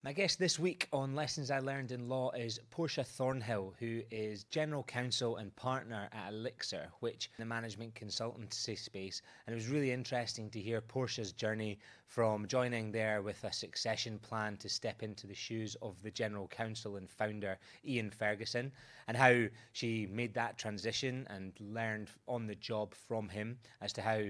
My guest this week on Lessons I Learned in Law is Portia Thornhill, who is General Counsel and Partner at Elixirr, which is the management consultancy space. And it was really interesting to hear Portia's journey from joining there with a succession plan to step into the shoes of the General Counsel and founder Ian Ferguson, and how she made that transition and learned on the job from him as to how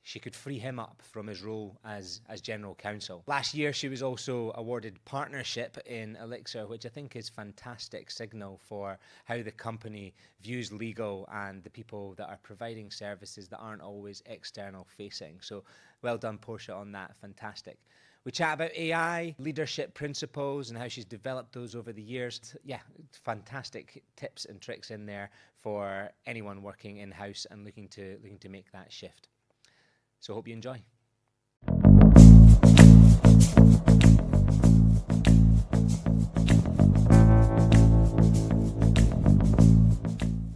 she could free him up from his role as General Counsel. Last year, she was also awarded partnership in Elixirr, which I think is a fantastic signal for how the company views legal and the people that are providing services that aren't always external facing. So well done, Portia, on that. Fantastic. We chat about AI, leadership principles, and how she's developed those over the years. Yeah, fantastic tips and tricks in there for anyone working in-house and looking to make that shift. So hope you enjoy.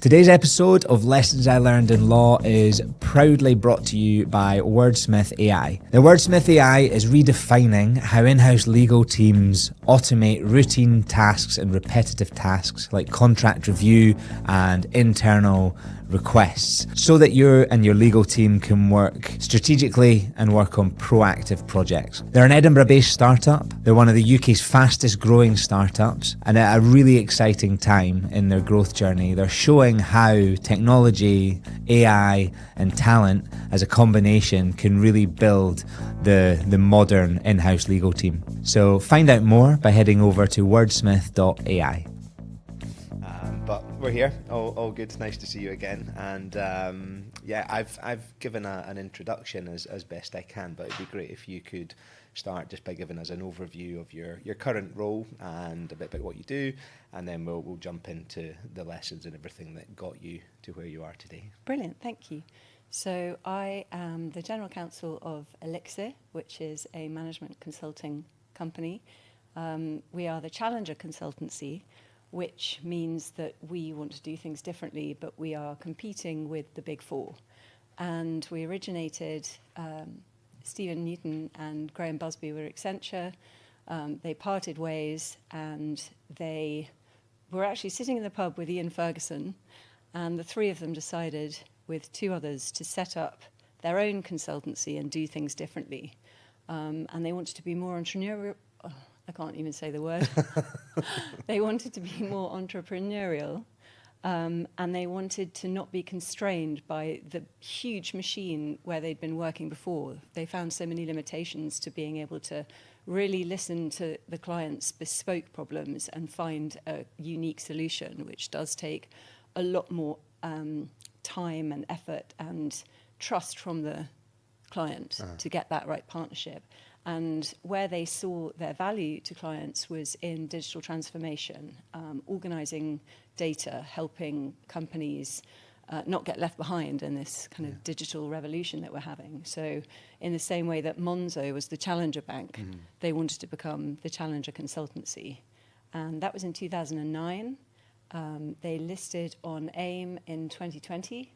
Today's episode of Lessons I Learned in Law is proudly brought to you by Wordsmith AI. The Wordsmith AI is redefining how in-house legal teams automate routine tasks and repetitive tasks like contract review and internal requests so that you and your legal team can work strategically and work on proactive projects. They're an Edinburgh-based startup. They're one of the UK's fastest growing startups, and at a really exciting time in their growth journey. They're showing how technology, AI, and talent as a combination can really build the modern in-house legal team. So find out more by heading over to wordsmith.ai. But we're here, all good. It's nice to see you again. And yeah, I've given an introduction as best I can, but it'd be great if you could start just by giving us an overview of your current role and a bit about what you do, and then we'll jump into the lessons and everything that got you to where you are today. Brilliant, thank you. So I am the General Counsel of Elixirr, which is a management consulting company. We are the challenger consultancy, which means that we want to do things differently, but we are competing with the big four. And we originated, Stephen Newton and Graham Busby were Accenture. They parted ways, and they were actually sitting in the pub with Ian Ferguson, and the three of them decided, with two others, to set up their own consultancy and do things differently. And they wanted to be more entrepreneurial. I can't even say the word. They wanted to be more entrepreneurial, and they wanted to not be constrained by the huge machine where they'd been working before. They found so many limitations to being able to really listen to the client's bespoke problems and find a unique solution, which does take a lot more time and effort and trust from the client to get that right partnership. And where they saw their value to clients was in digital transformation, organising data, helping companies not get left behind in this kind of digital revolution that we're having. So in the same way that Monzo was the challenger bank, they wanted to become the challenger consultancy. And that was in 2009. They listed on AIM in 2020.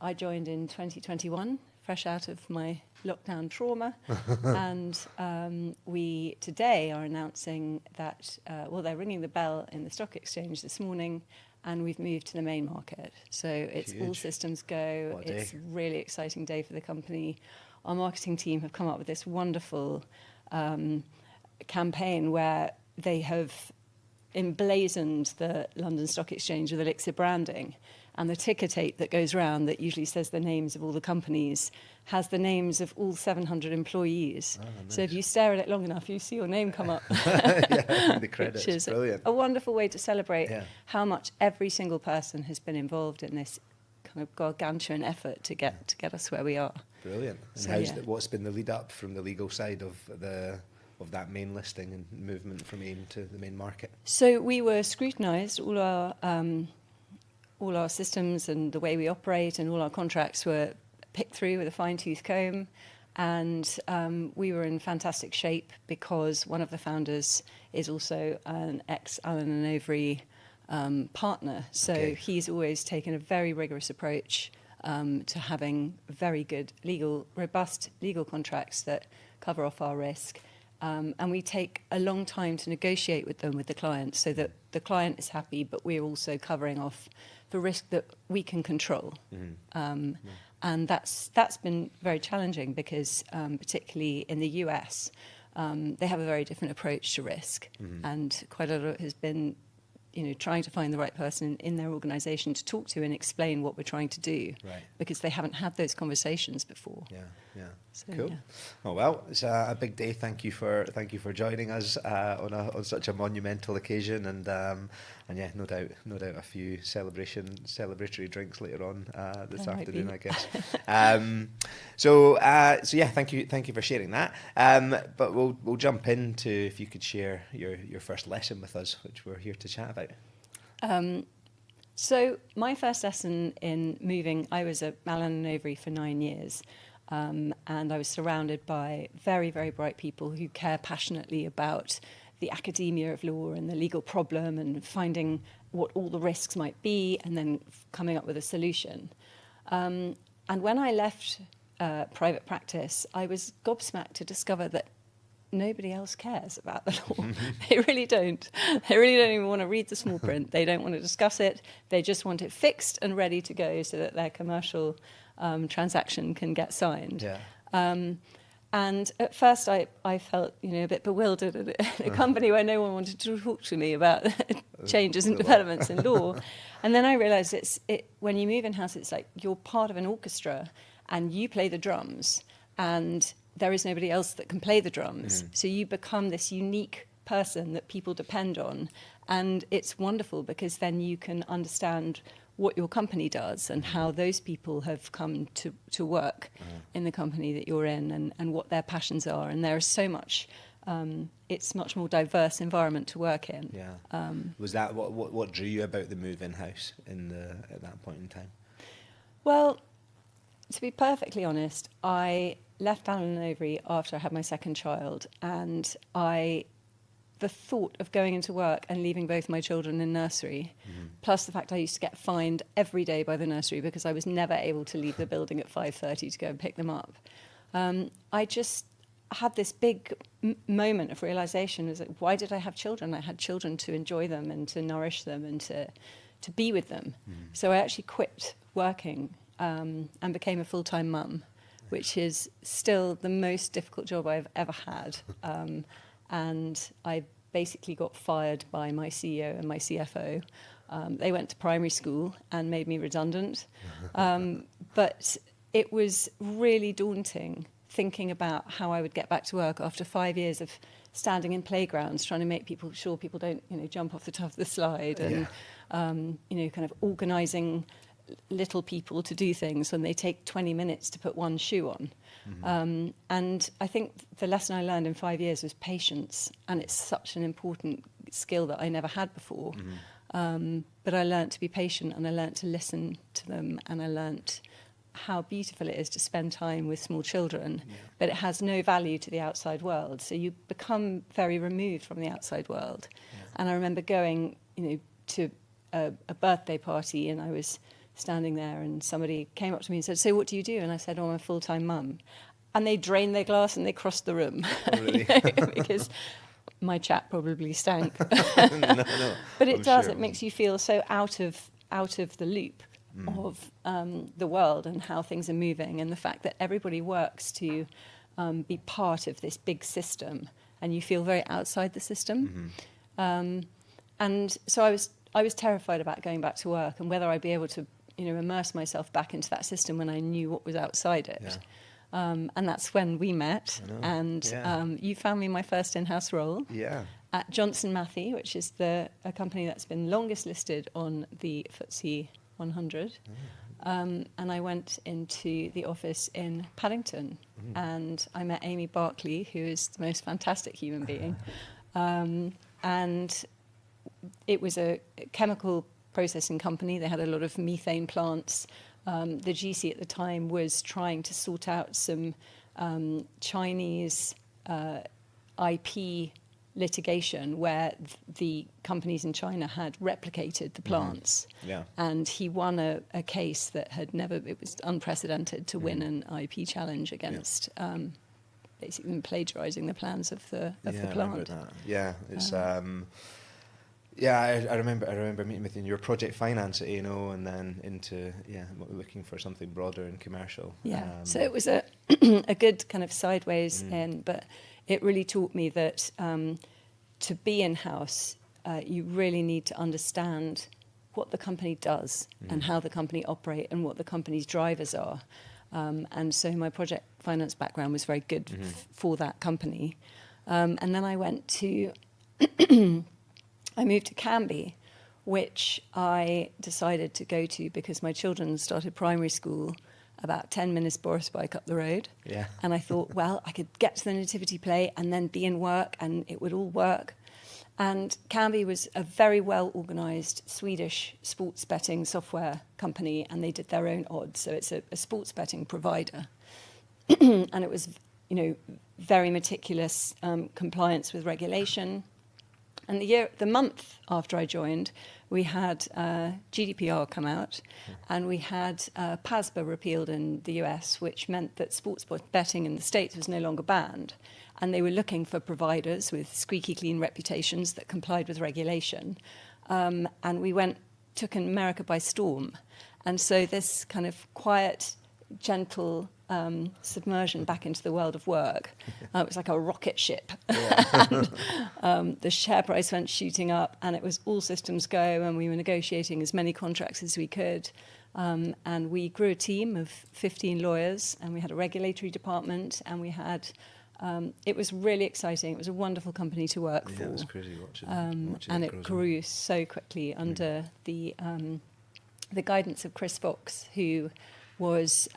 I joined in 2021. Fresh out of my lockdown trauma. And we today are announcing that, they're ringing the bell in the stock exchange this morning, and we've moved to the main market. So it's huge. All systems go. It's a really exciting day for the company. Our marketing team have come up with this wonderful campaign where they have emblazoned the London Stock Exchange with Elixirr branding. And the ticker tape that goes around that usually says the names of all the companies has the names of all 700 employees. Oh, nice. So if you stare at it long enough, you see your name come up. Yeah, the credits, which is brilliant. A wonderful way to celebrate how much every single person has been involved in this kind of gargantuan effort to get us where we are. Brilliant. And so, what's been the lead up from the legal side of that main listing and movement from AIM to the main market? So we were scrutinised, all our systems and the way we operate and all our contracts were picked through with a fine-tooth comb, and we were in fantastic shape because one of the founders is also an ex-Allen Overy partner. So he's always taken a very rigorous approach to having very good robust legal contracts that cover off our risk. And we take a long time to negotiate with them, with the client, so that the client is happy, but we're also covering off the risk that we can control. And that's been very challenging because, particularly in the US, they have a very different approach to risk. And quite a lot of it has been, trying to find the right person in their organisation to talk to and explain what we're trying to do, because they haven't had those conversations before. So, cool. Oh well, it's a big day. Thank you for joining us on such a monumental occasion, and yeah, no doubt a few celebratory drinks later on this afternoon, I guess. So yeah, thank you for sharing that. But we'll jump into, if you could share your first lesson with us, which we're here to chat about. So my first lesson in moving, I was at Allen Overy for 9 years. And I was surrounded by very, very bright people who care passionately about the academia of law and the legal problem and finding what all the risks might be and then coming up with a solution. And when I left private practice, I was gobsmacked to discover that nobody else cares about the law. They really don't. They really don't even want to read the small print. They don't want to discuss it. They just want it fixed and ready to go so that their commercial transaction can get signed. And at first I felt a bit bewildered at a company where no one wanted to talk to me about changes and developments in law. And then I realised when you move in-house, it's like you're part of an orchestra and you play the drums and there is nobody else that can play the drums. So you become this unique person that people depend on. And it's wonderful because then you can understand what your company does and how those people have come to work in the company that you're in and what their passions are. And there is so much, it's much more diverse environment to work in. Was that what drew you about the move in-house at that point in time? Well, to be perfectly honest, I left Allen Overy after I had my second child, and the thought of going into work and leaving both my children in nursery, plus the fact I used to get fined every day by the nursery because I was never able to leave the building at 5:30 to go and pick them up. I just had this big moment of realization. It was like, why did I have children? I had children to enjoy them and to nourish them and to be with them. So I actually quit working and became a full-time mum, which is still the most difficult job I've ever had. And I basically got fired by my CEO and my CFO. They went to primary school and made me redundant. But it was really daunting thinking about how I would get back to work after 5 years of standing in playgrounds, trying to make sure people don't, jump off the top of the slide and, kind of organising little people to do things when they take 20 minutes to put one shoe on. And I think the lesson I learned in 5 years was patience, and it's such an important skill that I never had before. But I learned to be patient, and I learned to listen to them, and I learned how beautiful it is to spend time with small children, but it has no value to the outside world. So you become very removed from the outside world. And I remember going, to a birthday party, and I was standing there and somebody came up to me and said, "So what do you do?" And I said, "Oh, I'm a full-time mum." And they drained their glass and they crossed the room. Oh, really? Because my chat probably stank. No. But it does. It makes you feel so out of the loop of the world and how things are moving, and the fact that everybody works to be part of this big system, and you feel very outside the system. And so I was terrified about going back to work and whether I'd be able to immerse myself back into that system when I knew what was outside it. And that's when we met, and you found me my first in-house role at Johnson Matthey, which is a company that's been longest listed on the FTSE 100. And I went into the office in Paddington, and I met Amy Barclay, who is the most fantastic human being. And it was a chemical processing company. They had a lot of methane plants. The GC at the time was trying to sort out some Chinese IP litigation where the companies in China had replicated the plants. And he won a case that it was unprecedented to win an IP challenge against basically them plagiarising the plans of the I plant. remember that. Yeah, it's I remember meeting with you in your project finance at A&O, and then into looking for something broader and commercial. Yeah, so it was a a good kind of sideways in, but it really taught me that to be in-house, you really need to understand what the company does and how the company operate and what the company's drivers are. And so my project finance background was very good for that company. And then I went to, I moved to Kambi, which I decided to go to because my children started primary school about 10 minutes Boris bike up the road. Yeah. And I thought, well, I could get to the nativity play and then be in work and it would all work. And Kambi was a very well-organised Swedish sports betting software company, and they did their own odds. So it's a sports betting provider. And it was, very meticulous compliance with regulation. And the month after I joined, we had GDPR come out, and we had PASPA repealed in the US, which meant that sports betting in the States was no longer banned. And they were looking for providers with squeaky clean reputations that complied with regulation. And we took America by storm. And so this kind of quiet, gentle submersion back into the world of work, it was like a rocket ship. Yeah. And the share price went shooting up, and it was all systems go, and we were negotiating as many contracts as we could. And we grew a team of 15 lawyers, and we had a regulatory department, and we had... it was really exciting. It was a wonderful company to work for. Yeah, it was crazy watching and it grew so quickly under the guidance of Chris Fox, who was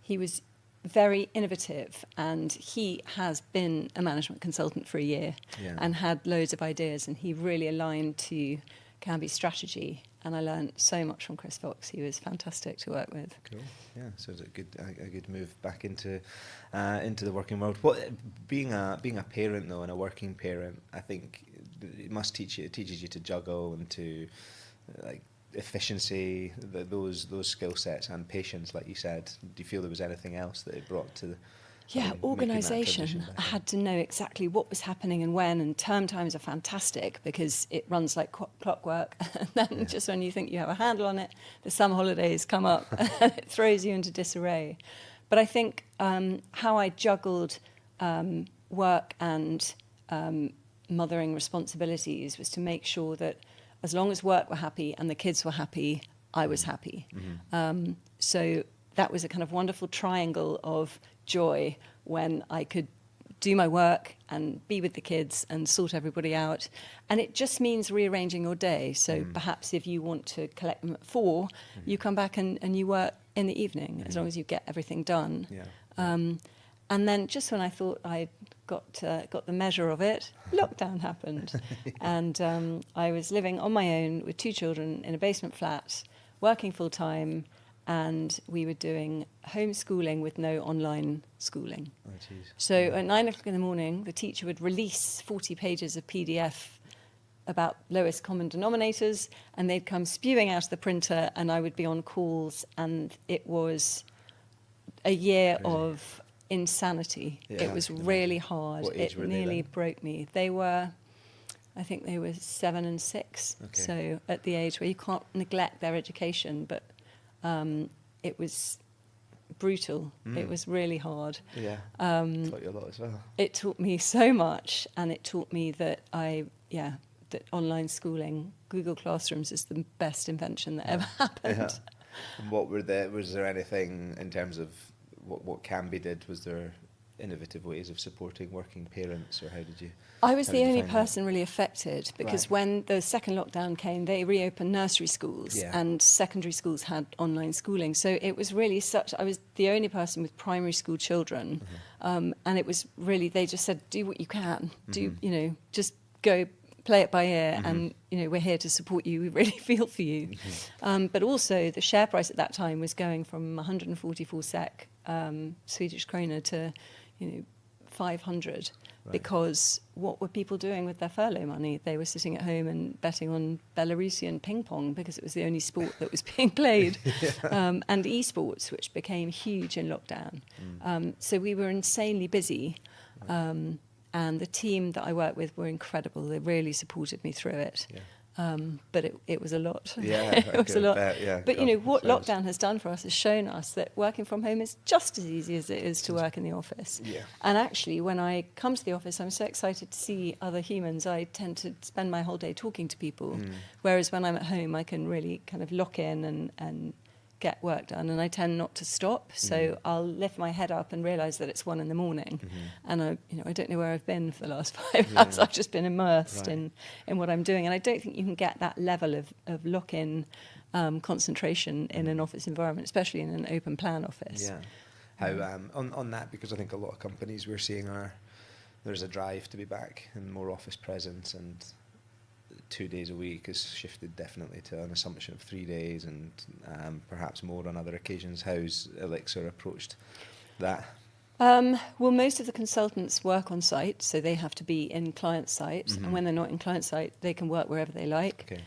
he was very innovative, and he has been a management consultant for a year and had loads of ideas, and he really aligned to Kambi's strategy. And I learned so much from Chris Fox. He was fantastic to work with. Cool. Yeah, so it's a good move back into the working world. What being a parent though, and a working parent, I think it must teaches you to juggle and to like efficiency, those skill sets and patience, like you said. Do you feel there was anything else that it brought to the organisation? I had to know exactly what was happening and when, and term times are fantastic because it runs like clockwork. And then just when you think you have a handle on it, the summer holidays come up and it throws you into disarray. But I think how I juggled work and mothering responsibilities was to make sure that as long as work were happy and the kids were happy, I was happy. So that was a kind of wonderful triangle of joy when I could do my work and be with the kids and sort everybody out. And it just means rearranging your day. So perhaps if you want to collect them at 4, you come back and you work in the evening, as long as you get everything done. And then just when I thought I got the measure of it, lockdown happened. And I was living on my own with 2 children in a basement flat, working full time, and we were doing homeschooling with no online schooling. Oh, geez. So at 9 o'clock in the morning, the teacher would release 40 pages of PDF about lowest common denominators, and they'd come spewing out of the printer, and I would be on calls, and it was a year of insanity. It was really hard. It nearly broke me. I think they were 7 and 6. Okay. So at the age where you can't neglect their education, but it was brutal. It was really hard. Yeah. Taught you a lot as well. It taught me so much, and it taught me that that online schooling, Google Classrooms, is the best invention that ever happened. Yeah. And was there anything in terms of what Kambi did? Was there innovative ways of supporting working parents, or how did you? I was the only person really affected because when the second lockdown came, they reopened nursery schools and secondary schools had online schooling. So it was really I was the only person with primary school children. And it was really, they just said, do what you can, just go play it by ear, and we're here to support you. We really feel for you. But also the share price at that time was going from 144 SEK Swedish krona to 500. because what were people doing with their furlough money? They were sitting at home and betting on Belarusian ping pong because it was the only sport that was being played, and esports, which became huge in lockdown. So we were insanely busy, and the team that I worked with were incredible. They really supported me through it. But it was a lot. It was a lot. But you know what lockdown has done for us has shown us that working from home is just as easy as it is to work in the office. And actually, when I come to the office, I'm so excited to see other humans. I tend to spend my whole day talking to people, whereas when I'm at home, I can really kind of lock in and get work done, and I tend not to stop. So I'll lift my head up and realise that it's 1 a.m, and I don't know where I've been for the last 5 hours. I've just been immersed in what I'm doing, and I don't think you can get that level of lock-in concentration in an office environment, especially in an open plan office. How on that, because I think a lot of companies we're seeing there's a drive to be back and more office presence, and 2 days a week has shifted definitely to an assumption of 3 days, and perhaps more on other occasions. How's Elixirr approached that? Well, most of the consultants work on site, so they have to be in client site, and when they're not in client site, they can work wherever they like.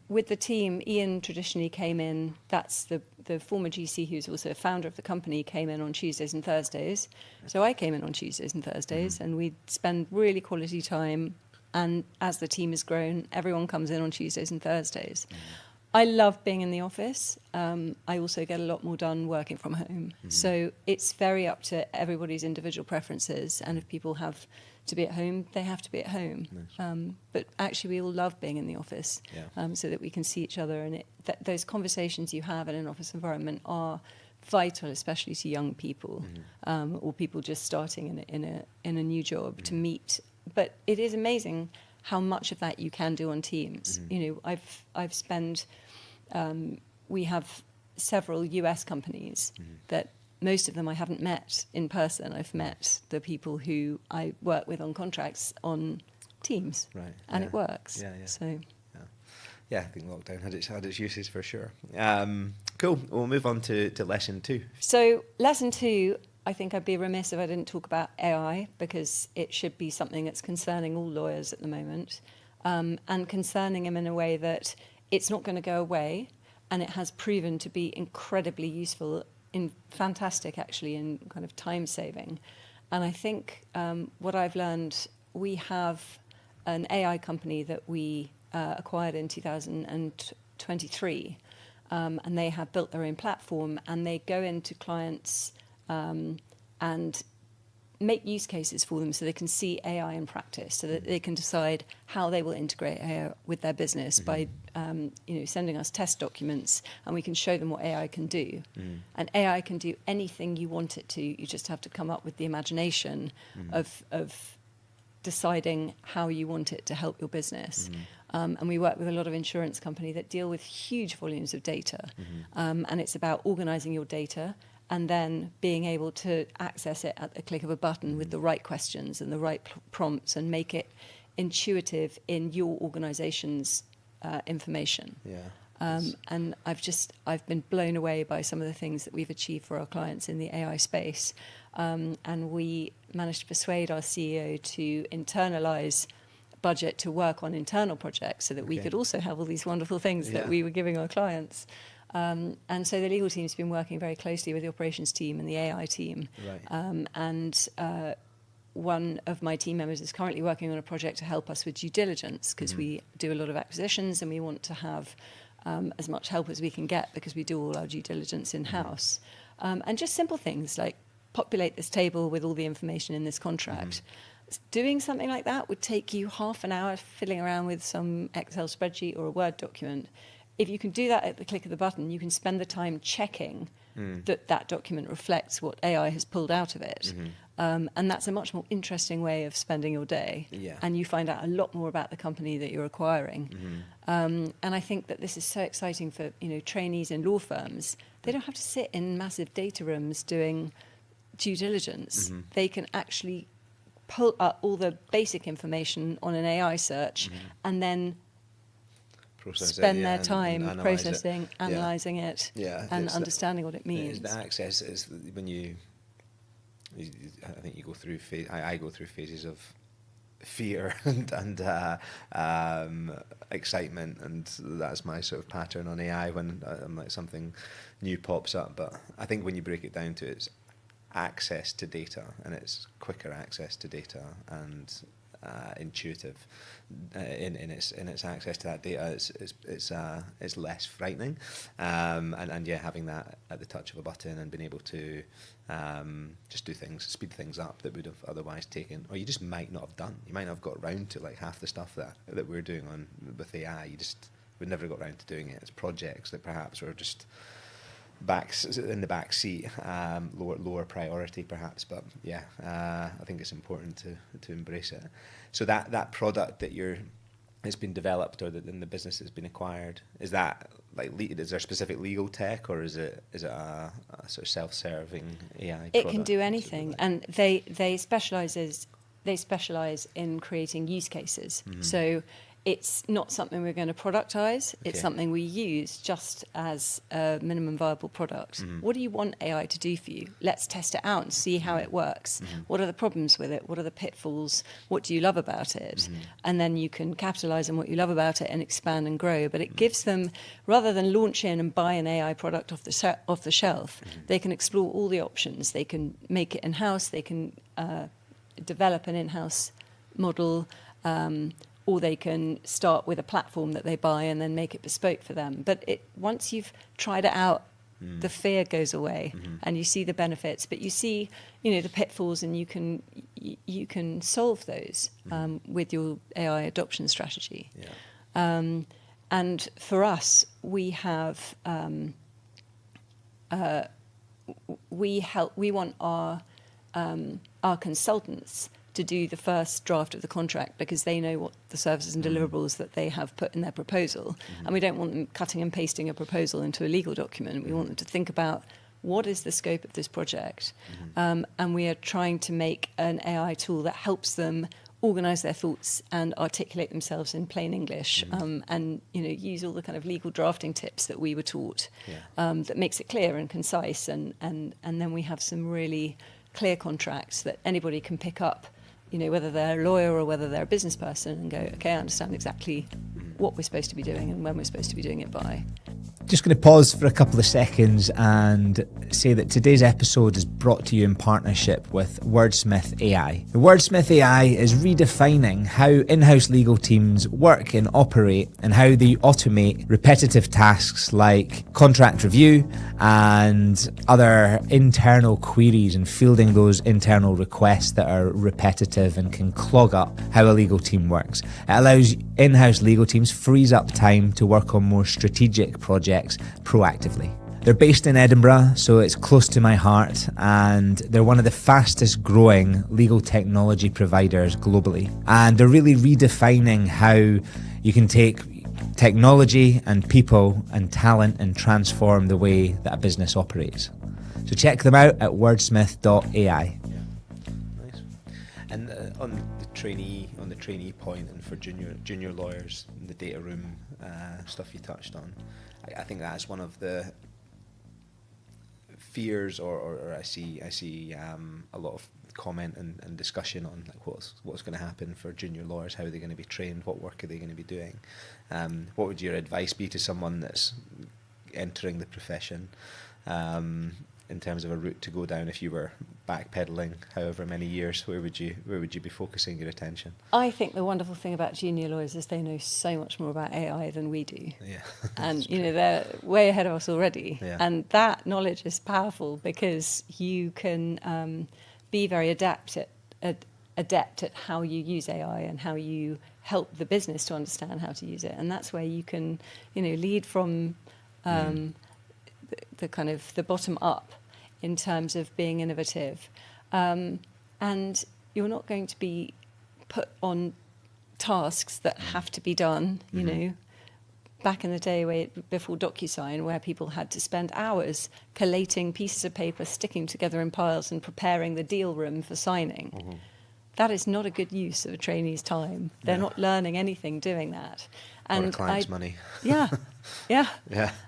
With the team, Ian traditionally came in, that's the former GC who's also a founder of the company, came in on Tuesdays and Thursdays. So I came in on Tuesdays and Thursdays, and we'd spend really quality time. And as the team has grown, everyone comes in on Tuesdays and Thursdays. I love being in the office. I also get a lot more done working from home. So it's very up to everybody's individual preferences. And if people have to be at home, they have to be at home. But actually, we all love being in the office so that we can see each other. And those conversations you have in an office environment are vital, especially to young people or people just starting in a new job to meet. But it is amazing how much of that you can do on Teams. You know, I've spent. We have several US companies that most of them I haven't met in person. I've met the people who I work with on contracts on Teams, and it works. So. Yeah, I think lockdown had its uses for sure. Cool. We'll move on to lesson 2. So lesson 2. I think I'd be remiss if I didn't talk about AI, because it should be something that's concerning all lawyers at the moment, and concerning them in a way that it's not going to go away, and it has proven to be incredibly useful, fantastic actually, in kind of time saving. And I think what I've learned, we have an AI company that we acquired in 2023, and they have built their own platform, and they go into clients and make use cases for them so they can see AI in practice, so that they can decide how they will integrate AI with their business by sending us test documents, and we can show them what AI can do. And AI can do anything you want it to. You just have to come up with the imagination of deciding how you want it to help your business. And we work with a lot of insurance companies that deal with huge volumes of data. And it's about organizing your data and then being able to access it at the click of a button with the right questions and the right prompts, and make it intuitive in your organization's information. And I've been blown away by some of the things that we've achieved for our clients in the AI space. And we managed to persuade our CEO to internalize budget to work on internal projects so that we could also have all these wonderful things that we were giving our clients. And so the legal team's been working very closely with the operations team and the AI team. One of my team members is currently working on a project to help us with due diligence, because we do a lot of acquisitions and we want to have as much help as we can get, because we do all our due diligence in-house. And just simple things like populate this table with all the information in this contract. Doing something like that would take you half an hour fiddling around with some Excel spreadsheet or a Word document. If you can do that at the click of the button, you can spend the time checking that document reflects what AI has pulled out of it. And that's a much more interesting way of spending your day. And you find out a lot more about the company that you're acquiring. And I think that this is so exciting for trainees in law firms. They don't have to sit in massive data rooms doing due diligence. They can actually pull up all the basic information on an AI search and then spend their time processing, analysing it, and understanding what it means. The access is when you I think you go through I go through phases of fear and excitement, and that's my sort of pattern on AI when like something new pops up. But I think when you break it down to its access to data, and it's quicker access to data and intuitive in its access to that data, it's less frightening, and yeah, having that at the touch of a button and being able to just do things, speed things up that would have otherwise taken, or you just might not have done. You might not have got around to like half the stuff that we're doing with AI. You just would never got around to doing it. It's projects that perhaps were just in the back seat, lower priority perhaps, but yeah, I think it's important to embrace it. So that product that it's been developed, or that in the business has been acquired, is that like is there specific legal tech, or is it a sort of self-serving AI? It can do anything, and they specialize in creating use cases. Mm-hmm. So it's not something we're going to productize. It's something we use just as a minimum viable product. Mm-hmm. What do you want AI to do for you? Let's test it out and see how it works. Mm-hmm. What are the problems with it? What are the pitfalls? What do you love about it? Mm-hmm. And then you can capitalize on what you love about it and expand and grow. But it gives them, rather than launch in and buy an AI product off the shelf, they can explore all the options. They can make it in-house. They can develop an in-house model, or they can start with a platform that they buy and then make it bespoke for them. But once you've tried it out, the fear goes away, and you see the benefits. But you see, the pitfalls, and you can solve those with your AI adoption strategy. Yeah. And for us, we have we want our consultants to do the first draft of the contract, because they know what the services and deliverables that they have put in their proposal. Mm-hmm. And we don't want them cutting and pasting a proposal into a legal document. We want them to think about, what is the scope of this project? Mm-hmm. And we are trying to make an AI tool that helps them organise their thoughts and articulate themselves in plain English, and use all the kind of legal drafting tips that we were taught, that makes it clear and concise. And then we have some really clear contracts that anybody can pick up, whether they're a lawyer or whether they're a business person, and go, okay, I understand exactly what we're supposed to be doing and when we're supposed to be doing it by. Just going to pause for a couple of seconds and say that today's episode is brought to you in partnership with Wordsmith AI. The Wordsmith AI is redefining how in-house legal teams work and operate, and how they automate repetitive tasks like contract review and other internal queries, and fielding those internal requests that are repetitive and can clog up how a legal team works. It allows in-house legal teams, frees up time to work on more strategic projects proactively. They're based in Edinburgh, so it's close to my heart, and they're one of the fastest growing legal technology providers globally. And they're really redefining how you can take technology and people and talent and transform the way that a business operates. So check them out at wordsmith.ai. Nice. And on the trainee point, and for junior lawyers, the data room stuff you touched on, I think that's one of the fears, or I see a lot of comment and discussion on like what's going to happen for junior lawyers. How are they going to be trained? What work are they going to be doing? What would your advice be to someone that's entering the profession, in terms of a route to go down? If you were backpedaling however many years, where would you be focusing your attention? I think the wonderful thing about junior lawyers is they know so much more about AI than we do. Yeah. And they're way ahead of us already. Yeah. And that knowledge is powerful, because you can be very adept at how you use AI and how you help the business to understand how to use it. And that's where you can lead from the kind of the bottom up in terms of being innovative, and you're not going to be put on tasks that have to be done. Back in the day before DocuSign, where people had to spend hours collating pieces of paper, sticking together in piles, and preparing the deal room for signing. That is not a good use of a trainee's time. They're not learning anything doing that. And or a client's money. Yeah.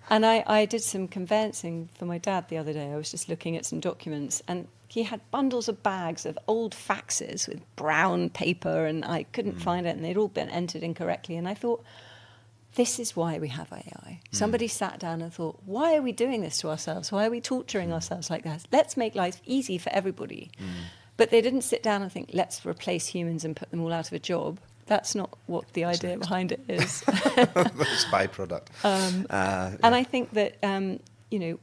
And I did some conveyancing for my dad the other day. I was just looking at some documents, and he had bundles of bags of old faxes with brown paper, and I couldn't find it, and they'd all been entered incorrectly. And I thought, this is why we have AI. Somebody sat down and thought, why are we doing this to ourselves? Why are we torturing ourselves like that? Let's make life easy for everybody. But they didn't sit down and think, let's replace humans and put them all out of a job. That's not what the idea behind it is. It's byproduct. And I think that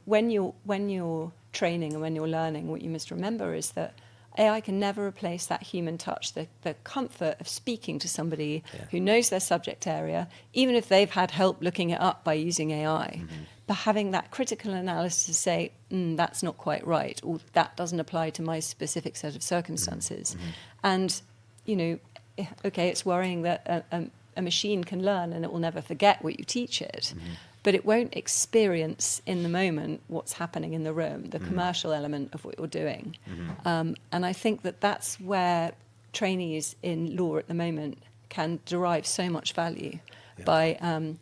when you're training and when you're learning, what you must remember is that AI can never replace that human touch, the comfort of speaking to somebody who knows their subject area, even if they've had help looking it up by using AI. But having that critical analysis to say, that's not quite right, or that doesn't apply to my specific set of circumstances. And, okay, it's worrying that a machine can learn and it will never forget what you teach it. But it won't experience in the moment what's happening in the room, the commercial element of what you're doing. And I think that that's where trainees in law at the moment can derive so much value by,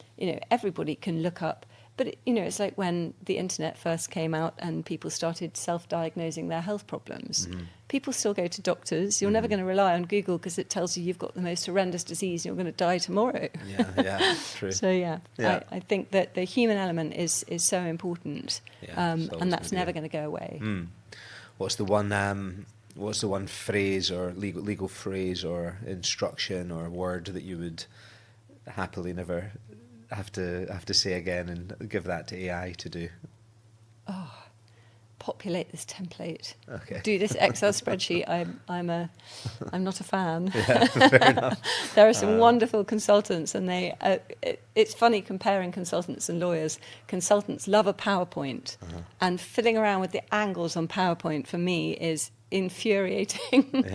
everybody can look up. But, it's like when the internet first came out and people started self-diagnosing their health problems. People still go to doctors. You're never going to rely on Google because it tells you you've got the most horrendous disease and you're going to die tomorrow. Yeah, true. So, I think that the human element is so important, and that's never going to go away. What's the one phrase or legal phrase or instruction or word that you would happily never have to say again and give that to AI to do? Populate this template. Okay. Do this Excel spreadsheet. I'm not a fan. Yeah, fair enough. There are some wonderful consultants, and it's funny comparing consultants and lawyers. Consultants love a PowerPoint, and fiddling around with the angles on PowerPoint for me is infuriating.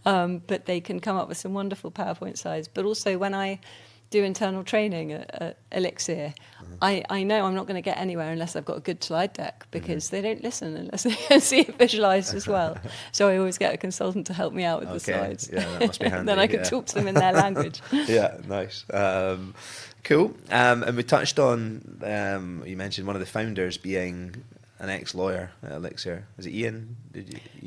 But they can come up with some wonderful PowerPoint slides. But also when I do internal training at Elixirr, I know I'm not going to get anywhere unless I've got a good slide deck, because they don't listen unless they can see it visualised as well. So I always get a consultant to help me out with the slides. Yeah, that must be handy. Then I can talk to them in their language. Yeah, nice. Cool. And we touched on, you mentioned one of the founders being an ex-lawyer at Elixirr. Was it Ian?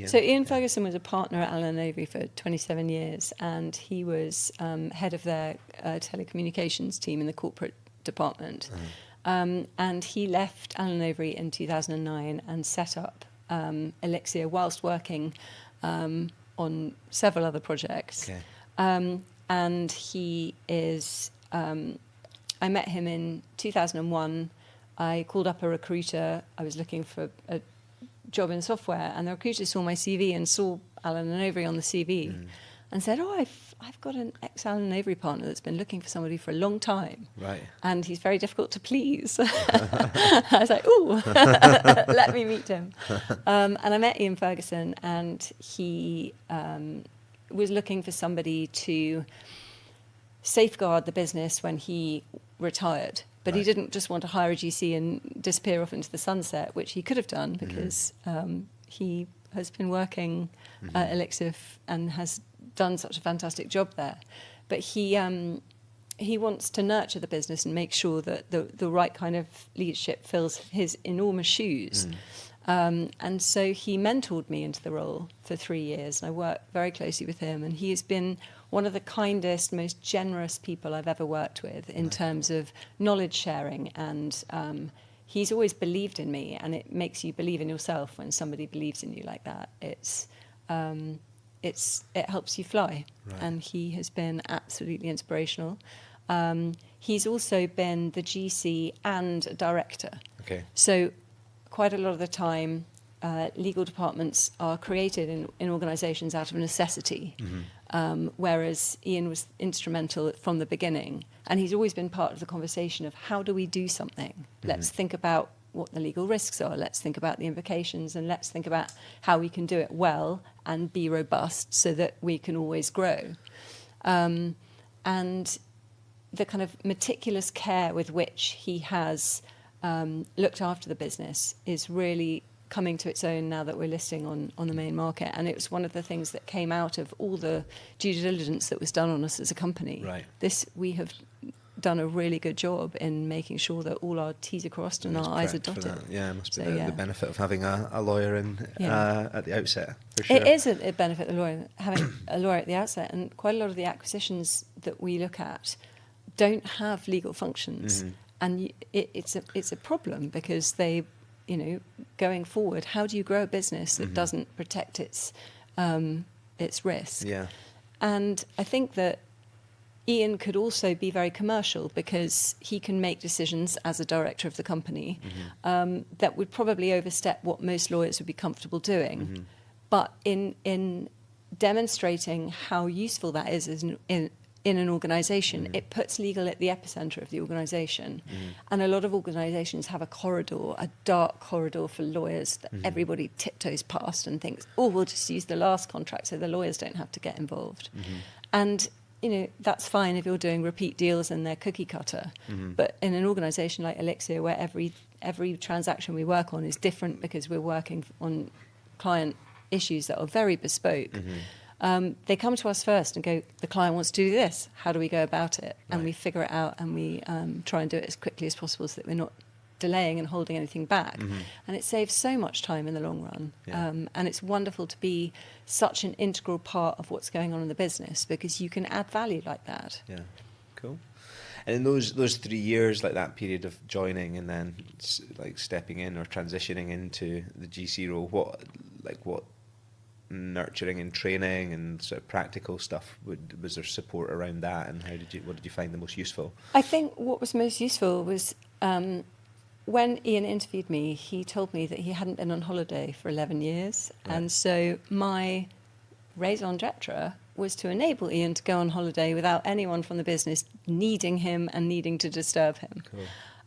So Ian Ferguson was a partner at Allen Overy for 27 years, and he was head of their telecommunications team in the corporate department. And he left Allen Overy in 2009 and set up Elixirr whilst working on several other projects. Okay. And he is... I met him in 2001. I called up a recruiter. I was looking for a job in software, and the recruiter saw my CV and saw Allen Overy on the CV and said, I've got an ex-Allen Overy partner that's been looking for somebody for a long time. Right. And he's very difficult to please. I was like, ooh, let me meet him. And I met Ian Ferguson, and he was looking for somebody to safeguard the business when he retired. But he didn't just want to hire a GC and disappear off into the sunset, which he could have done, because he has been working at Elixirr and has done such a fantastic job there. But he wants to nurture the business and make sure that the right kind of leadership fills his enormous shoes. And so he mentored me into the role for 3 years, and I worked very closely with him, and he has been one of the kindest, most generous people I've ever worked with in terms of knowledge sharing, and he's always believed in me, and it makes you believe in yourself when somebody believes in you like that. It helps you fly, and he has been absolutely inspirational. He's also been the GC and a director. Okay. So quite a lot of the time, legal departments are created in organisations out of necessity, whereas Ian was instrumental from the beginning, and he's always been part of the conversation of how do we do something? Let's think about what the legal risks are, let's think about the implications, and let's think about how we can do it well and be robust so that we can always grow. And the kind of meticulous care with which he has looked after the business is really coming to its own now that we're listing on the main market. And it was one of the things that came out of all the due diligence that was done on us as a company. Right. We have done a really good job in making sure that all our T's are crossed and our I's are dotted. Yeah, it must be So, the benefit of having a lawyer at the outset, for sure. It is a benefit of the lawyer, having a lawyer at the outset, and quite a lot of the acquisitions that we look at don't have legal functions, and it's a problem because they, going forward, how do you grow a business that doesn't protect its risk? Yeah. And I think that Ian could also be very commercial because he can make decisions as a director of the company that would probably overstep what most lawyers would be comfortable doing. But in demonstrating how useful that is in an organisation, it puts legal at the epicenter of the organisation. And a lot of organisations have a corridor, a dark corridor for lawyers that everybody tiptoes past and thinks, oh, we'll just use the last contract so the lawyers don't have to get involved. And that's fine if you're doing repeat deals and they're cookie cutter. But in an organisation like Elixirr, where every transaction we work on is different because we're working on client issues that are very bespoke, they come to us first and go, the client wants to do this. How do we go about it? And we figure it out, and we try and do it as quickly as possible so that we're not delaying and holding anything back. And it saves so much time in the long run. And it's wonderful to be such an integral part of what's going on in the business because you can add value like that. Yeah, cool. And in those 3 years, like that period of joining and then like stepping in or transitioning into the GC role, what nurturing and training and sort of practical stuff was there support around that, and what did you find the most useful? I think what was most useful was when Ian interviewed me, he told me that he hadn't been on holiday for 11 years. Right. And so my raison d'etre was to enable Ian to go on holiday without anyone from the business needing him and needing to disturb him. Cool.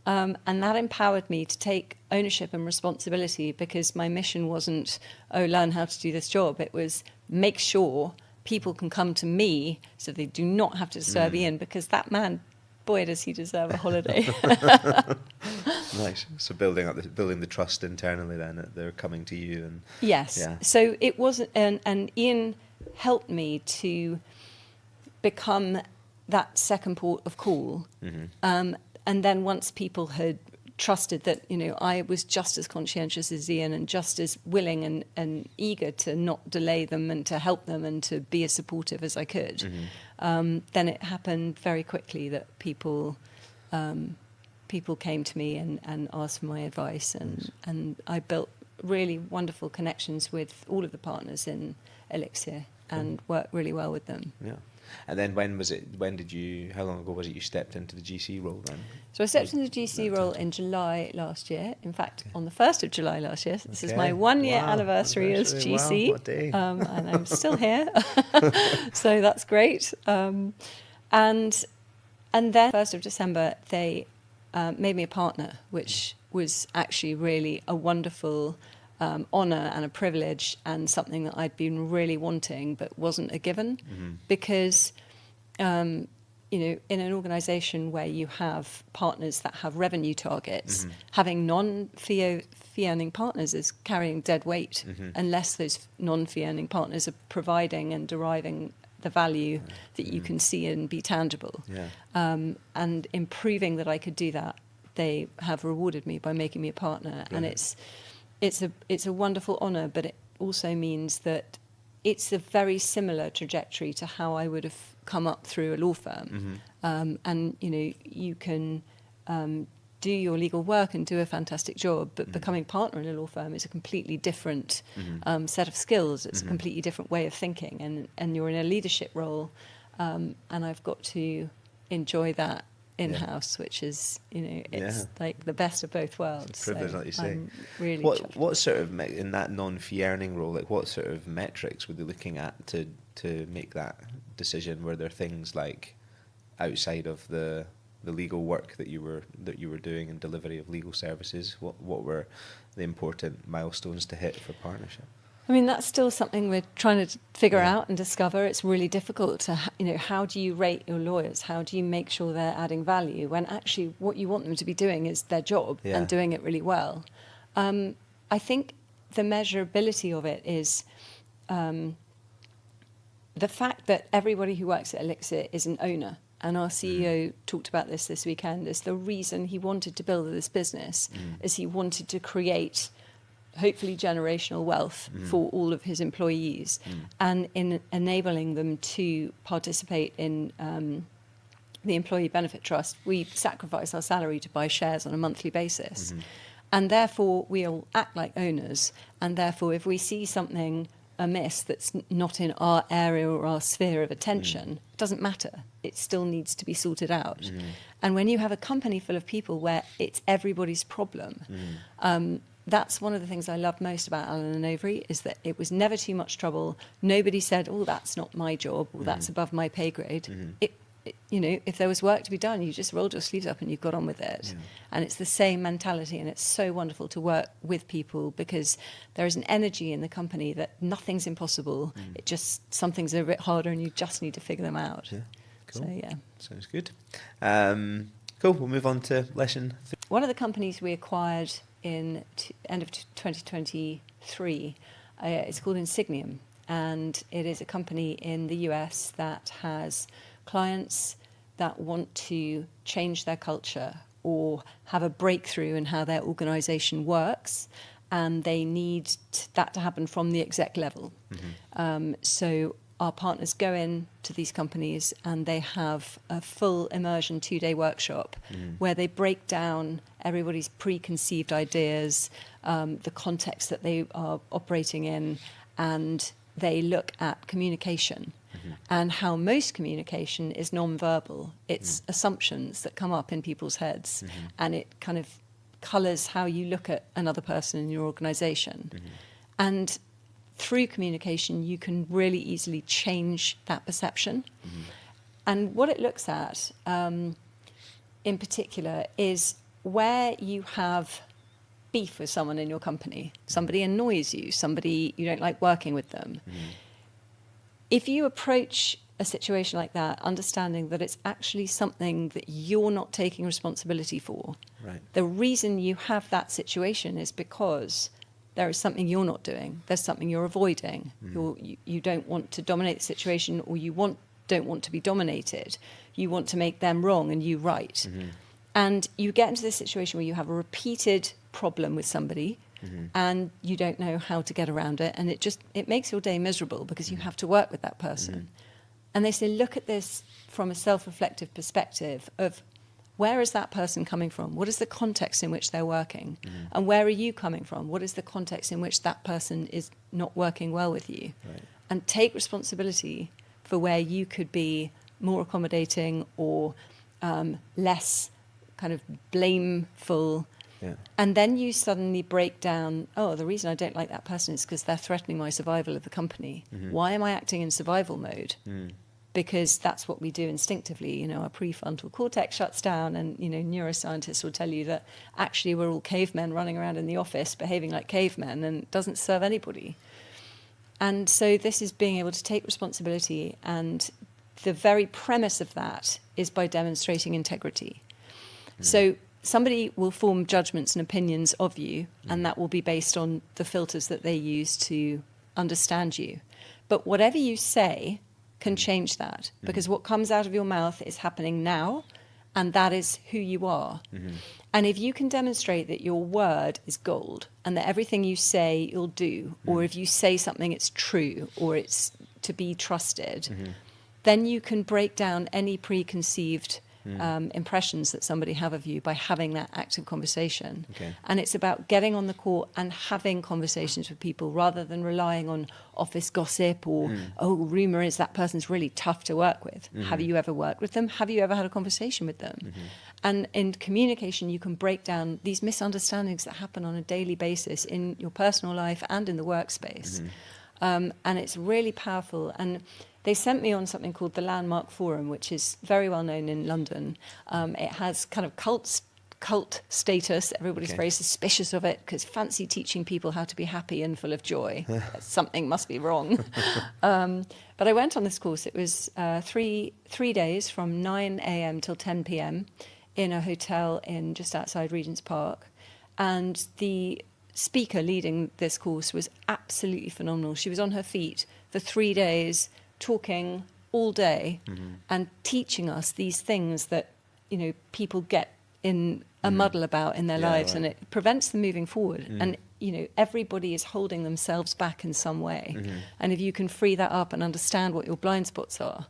And that empowered me to take ownership and responsibility because my mission wasn't, learn how to do this job. It was make sure people can come to me so they do not have to disturb Ian, because that man, boy, does he deserve a holiday. Nice. So building the trust internally then, that they're coming to you. And yes. Yeah. So it wasn't, and Ian helped me to become that second port of call. And then once people had trusted that, I was just as conscientious as Ian and just as willing and eager to not delay them and to help them and to be as supportive as I could, then it happened very quickly that people came to me and asked for my advice. And I built really wonderful connections with all of the partners in Elixirr and worked really well with them. Yeah. And then how long ago was it you stepped into the GC role then? So I stepped into the GC role in July last year. In fact, on the 1st of July last year. This is my 1 year anniversary as GC. Wow, what day. And I'm still here. So that's great. And then 1st of December, they made me a partner, which was actually really a wonderful honour and a privilege, and something that I'd been really wanting but wasn't a given, because in an organisation where you have partners that have revenue targets, having non-fee earning partners is carrying dead weight unless those non-fee earning partners are providing and deriving the value that you can see and be tangible. And in proving that I could do that, they have rewarded me by making me a partner. Brilliant. And it's a wonderful honour, but it also means that it's a very similar trajectory to how I would have come up through a law firm. And you can do your legal work and do a fantastic job, but becoming partner in a law firm is a completely different set of skills. It's a completely different way of thinking, and you're in a leadership role, and I've got to enjoy that in-house, which is, it's like the best of both worlds. It's a privilege, like you say. I'm really what sort of, in that non-fee earning role, like what sort of metrics were they looking at to make that decision? Were there things like outside of the legal work that you were doing and delivery of legal services? What were the important milestones to hit for partnership? I mean, that's still something we're trying to figure out and discover. It's really difficult to, how do you rate your lawyers? How do you make sure they're adding value when actually what you want them to be doing is their job and doing it really well? I think the measurability of it is the fact that everybody who works at Elixirr is an owner and our CEO talked about this weekend, is the reason he wanted to build this business is he wanted to create hopefully generational wealth for all of his employees, and in enabling them to participate in the Employee Benefit Trust. We sacrifice our salary to buy shares on a monthly basis. And therefore, we all act like owners. And therefore, if we see something amiss that's not in our area or our sphere of attention, it doesn't matter. It still needs to be sorted out. And when you have a company full of people where it's everybody's problem, that's one of the things I love most about Allen Overy, is that it was never too much trouble. Nobody said, oh, that's not my job, or that's above my pay grade. You know, if there was work to be done, you just rolled your sleeves up and you got on with it. And it's the same mentality, and it's so wonderful to work with people because there is an energy in the company that nothing's impossible. It just, some things are a bit harder and you just need to figure them out. Yeah, cool. So, yeah. Sounds good. Cool, we'll move on to lesson 3. One of the companies we acquired in end of 2023 is called Insigniam, and it is a company in the US that has clients that want to change their culture or have a breakthrough in how their organisation works, and they need that to happen from the exec level. So our partners go in to these companies and they have a full immersion 2-day workshop where they break down everybody's preconceived ideas, the context that they are operating in, and they look at communication. And how most communication is non-verbal. It's assumptions that come up in people's heads, and it kind of colours how you look at another person in your organisation. And through communication, you can really easily change that perception. And what it looks at, in particular, is where you have beef with someone in your company. Somebody annoys you, somebody you don't like working with them. If you approach a situation like that, understanding that it's actually something that you're not taking responsibility for, the reason you have that situation is because there is something you're not doing. There's something you're avoiding. You don't want to dominate the situation, or you don't want to be dominated. You want to make them wrong and you right. And you get into this situation where you have a repeated problem with somebody, and you don't know how to get around it, and it makes your day miserable because you have to work with that person. And they say, look at this from a self-reflective perspective of, where is that person coming from? What is the context in which they're working? And where are you coming from? What is the context in which that person is not working well with you? And take responsibility for where you could be more accommodating or less kind of blameful. And then you suddenly break down, oh, the reason I don't like that person is because they're threatening my survival of the company. Why am I acting in survival mode? Because that's what we do instinctively. You know, our prefrontal cortex shuts down, and, you know, neuroscientists will tell you that actually we're all cavemen running around in the office behaving like cavemen, and it doesn't serve anybody. And so this is being able to take responsibility, and the very premise of that is by demonstrating integrity. So somebody will form judgments and opinions of you, and that will be based on the filters that they use to understand you. But whatever you say can change that, because what comes out of your mouth is happening now, and that is who you are. And if you can demonstrate that your word is gold, and that everything you say you'll do, or if you say something it's true, or it's to be trusted, then you can break down any preconceived impressions that somebody have of you by having that active conversation. And it's about getting on the court and having conversations with people rather than relying on office gossip or, oh, rumour is that person's really tough to work with. Have you ever worked with them? Have you ever had a conversation with them? And in communication, you can break down these misunderstandings that happen on a daily basis in your personal life and in the workspace. And it's really powerful. And they sent me on something called the Landmark Forum, which is very well known in London. It has kind of cult status. Everybody's very suspicious of it because fancy teaching people how to be happy and full of joy. Something must be wrong. But I went on this course. It was 3 days from 9 a.m. till 10 p.m. in a hotel in just outside Regent's Park. And the speaker leading this course was absolutely phenomenal. She was on her feet for 3 days, talking all day and teaching us these things that, people get in a muddle about in their lives, and it prevents them moving forward. And, everybody is holding themselves back in some way. And if you can free that up and understand what your blind spots are,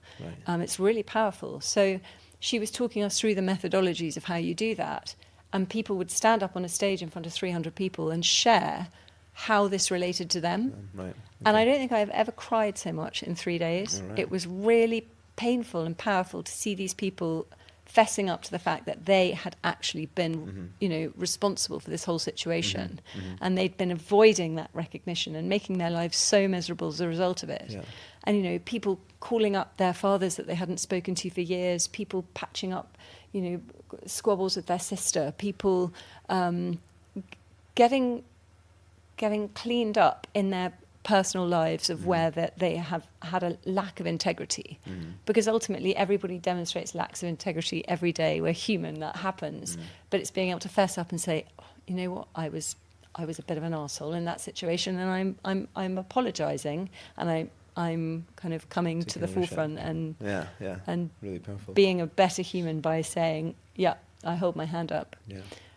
it's really powerful. So she was talking us through the methodologies of how you do that. And people would stand up on a stage in front of 300 people and share how this related to them. And I don't think I've ever cried so much in 3 days. It was really painful and powerful to see these people fessing up to the fact that they had actually been, responsible for this whole situation. And they'd been avoiding that recognition and making their lives so miserable as a result of it. And, people calling up their fathers that they hadn't spoken to for years, people patching up, squabbles with their sister, people getting cleaned up in their personal lives of where that they have had a lack of integrity, because ultimately everybody demonstrates lacks of integrity every day. We're human, that happens, but it's being able to fess up and say, oh, you know what, I was a bit of an arsehole in that situation, and I'm apologising, and I'm kind of coming to the forefront and and really powerful. Being a better human by saying, yeah, I hold my hand up.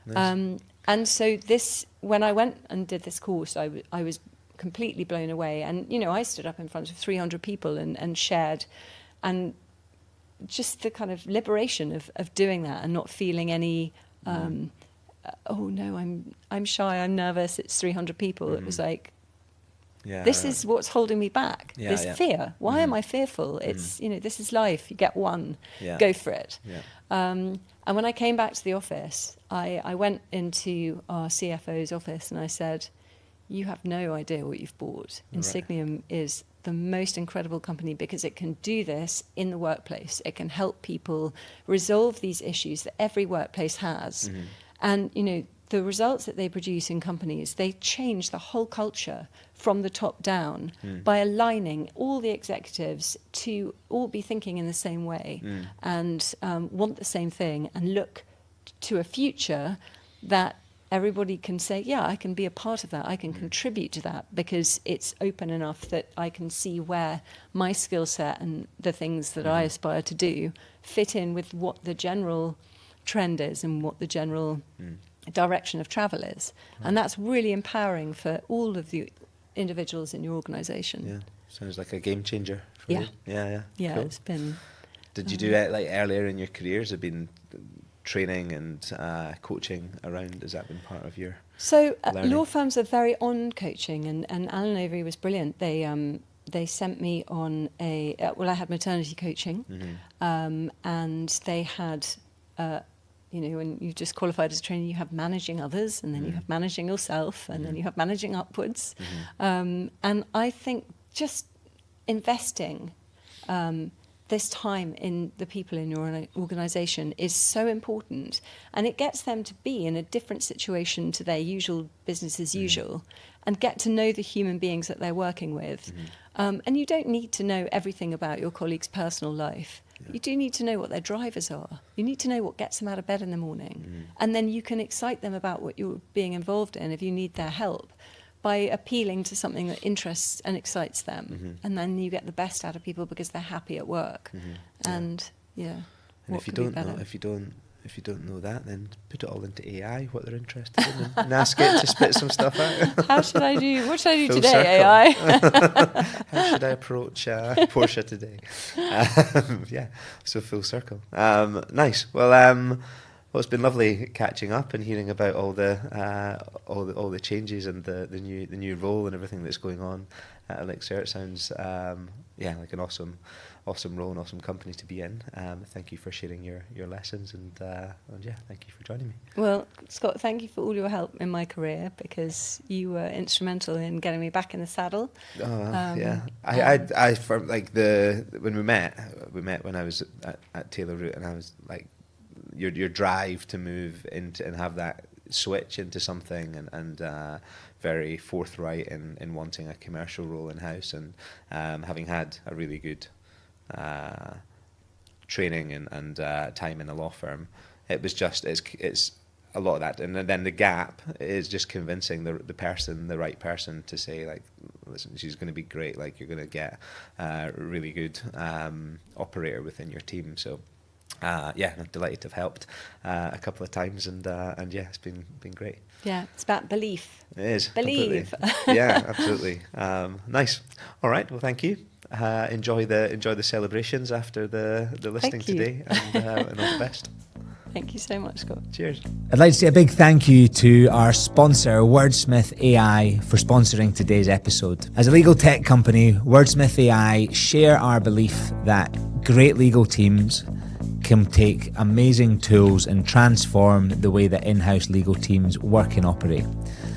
Nice. And so when I went and did this course, I was completely blown away. And, I stood up in front of 300 people and shared, and just the kind of liberation of doing that and not feeling any, oh no, I'm shy, I'm nervous, it's 300 people. It was like, this is what's holding me back. This fear. Why am I fearful? It's, this is life. You get one. Go for it. And when I came back to the office, I went into our CFO's office and I said, you have no idea what you've bought. Insigniam is the most incredible company because it can do this in the workplace. It can help people resolve these issues that every workplace has. And, the results that they produce in companies, they change the whole culture from the top down by aligning all the executives to all be thinking in the same way and want the same thing and look to a future that everybody can say, yeah, I can be a part of that. I can contribute to that because it's open enough that I can see where my skill set and the things that I aspire to do fit in with what the general trend is and what the general direction of travel is. And that's really empowering for all of the individuals in your organisation. Sounds like a game changer for you. Yeah, cool. It's been... Did you do that like earlier in your careers? Have been training and coaching around? Has that been part of your So learning? Law firms are very on coaching, and Allen Overy was brilliant. They sent me on I had maternity coaching, and they had... when you just qualified as a trainer, you have managing others, and then you have managing yourself, and then you have managing upwards. And I think just investing this time in the people in your organisation is so important, and it gets them to be in a different situation to their usual business as usual, and get to know the human beings that they're working with. And you don't need to know everything about your colleague's personal life. You do need to know what their drivers are. You need to know what gets them out of bed in the morning. And then you can excite them about what you're being involved in if you need their help by appealing to something that interests and excites them. And then you get the best out of people because they're happy at work. And and if you don't know that, then put it all into AI, what they're interested in, and ask it to spit some stuff out. What should I do Full today, circle. AI? How should I approach Portia today? So full circle. Nice. Well, it's been lovely catching up and hearing about all the changes and the new role and everything that's going on at Elixirr. It sounds like an awesome role and awesome company to be in. Thank you for sharing your lessons and thank you for joining me. Well, Scott, thank you for all your help in my career because you were instrumental in getting me back in the saddle. When we met when I was at Taylor Root, and I was like, your drive to move into and have that switch into something and very forthright in wanting a commercial role in house, and having had a really good training and time in a law firm, it was just it's a lot of that, and then the gap is just convincing the right person to say, like, listen, she's going to be great. Like, you're going to get a really good operator within your team. So. Yeah, I'm delighted to have helped a couple of times, and yeah, it's been great. Yeah, it's about belief. It is. Believe. Completely. Yeah, absolutely. Nice. All right. Well, thank you. Enjoy the celebrations after the listing today, and all the best. Thank you so much, Scott. Cheers. I'd like to say a big thank you to our sponsor, Wordsmith AI, for sponsoring today's episode. As a legal tech company, Wordsmith AI share our belief that great legal teams can take amazing tools and transform the way that in-house legal teams work and operate.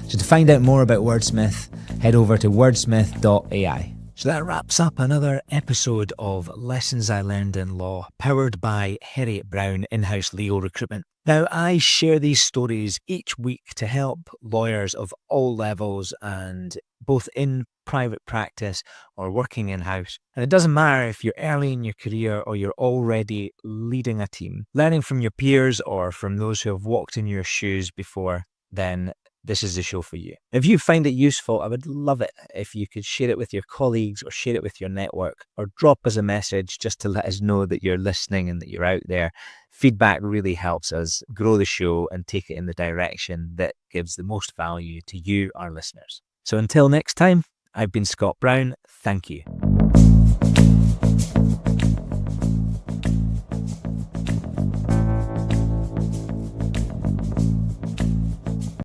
So to find out more about Wordsmith, head over to wordsmith.ai. So that wraps up another episode of Lessons I Learned in Law, powered by Harriet Brown In-House Legal Recruitment. Now, I share these stories each week to help lawyers of all levels, and both in private practice or working in-house. And it doesn't matter if you're early in your career or you're already leading a team. Learning from your peers or from those who have walked in your shoes before, then this is the show for you. If you find it useful, I would love it if you could share it with your colleagues or share it with your network, or drop us a message just to let us know that you're listening and that you're out there. Feedback really helps us grow the show and take it in the direction that gives the most value to you, our listeners. So until next time, I've been Scott Brown. Thank you.